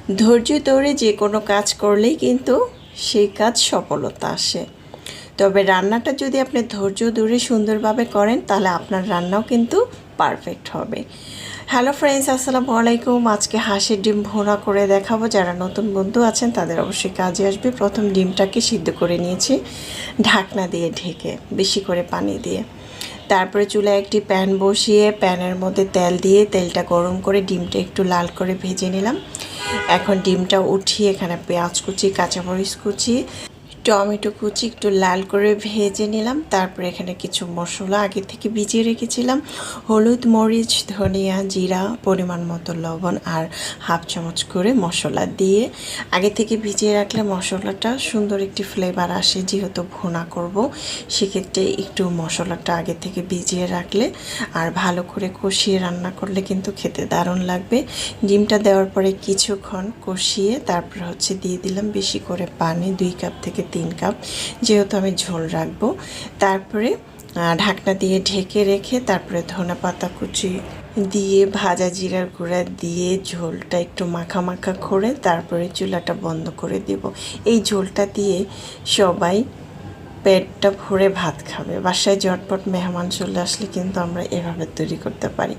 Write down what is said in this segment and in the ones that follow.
ধৈর্য ধরে যে কোনো কাজ করলেই কিন্তু সেই কাজ সফলতা আসে। তবে রান্নাটা যদি আপনি ধৈর্য ধরে সুন্দরভাবে করেন তাহলে আপনার রান্নাও কিন্তু পারফেক্ট হবে। হ্যালো ফ্রেন্ডস, আসসালামু আলাইকুম। আজকে হাঁসের ডিম ভুনা করে দেখাবো। যারা নতুন বন্ধু আছেন তাদের অবশ্যই কাজে আসবে। প্রথম ডিমটাকে সিদ্ধ করে নিয়েছি ঢাকনা দিয়ে ঢেকে, বেশি করে পানি দিয়ে। তারপরে চুলায় একটি প্যান বসিয়ে প্যানের মধ্যে তেল দিয়ে তেলটা গরম করে ডিমটা একটু লাল করে ভেজে নিলাম। এখন ডিমটা উঠিয়ে এখানে পেঁয়াজ কুচি, কাঁচামরিচ কুচি, টমেটো কুচি একটু লাল করে ভেজে নিলাম। তারপরে এখানে কিছু মশলা আগে থেকে ভিজিয়ে রেখেছিলাম, হলুদ, মরিচ, ধনিয়া, জিরা, পরিমাণ মতো লবণ আর হাফ চামচ করে মশলা দিয়ে আগে থেকে ভিজিয়ে রাখলে মশলাটা সুন্দর একটি ফ্লেভার আসে। যেহেতু ভুনা করব সেক্ষেত্রে একটু মশলাটা আগে থেকে ভিজিয়ে রাখলে আর ভালো করে কষিয়ে রান্না করলে কিন্তু খেতে দারুণ লাগবে। ডিমটা দেওয়ার পরে কিছুক্ষণ কষিয়ে তারপর দিয়ে দিলাম বেশি করে পানি, 2 কাপ থেকে 3 কাপ, যেহেতু আমি ঝোল রাখবো। তারপরে ঢাকনা দিয়ে ঢেকে রেখে তারপরে ধনেপাতা কুচি দিয়ে ভাজা জিরার গুঁড়া দিয়ে ঝোলটা একটু মাখা মাখা করে তারপরে চুলাটা বন্ধ করে দেব। এই ঝোলটা দিয়ে সবাই পেটটা ভরে ভাত খাবে। বাসায় ঝটপট মেহমান চলে আসলে কিন্তু আমরা এভাবে তৈরি করতে পারি।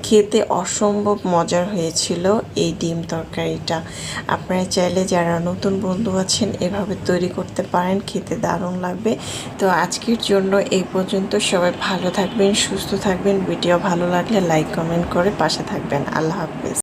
খেতে অসম্ভব মজার হয়েছিল এই ডিম তরকারিটা। আপনারা চাইলে যারা নতুন বন্ধু আছেন এভাবে তৈরি করতে পারেন, খেতে দারুণ লাগবে। তো আজকের জন্য এই পর্যন্ত। সবাই ভালো থাকবেন, সুস্থ থাকবেন। ভিডিও ভালো লাগলে লাইক কমেন্ট করে পাশে থাকবেন। আল্লাহ হাফেজ।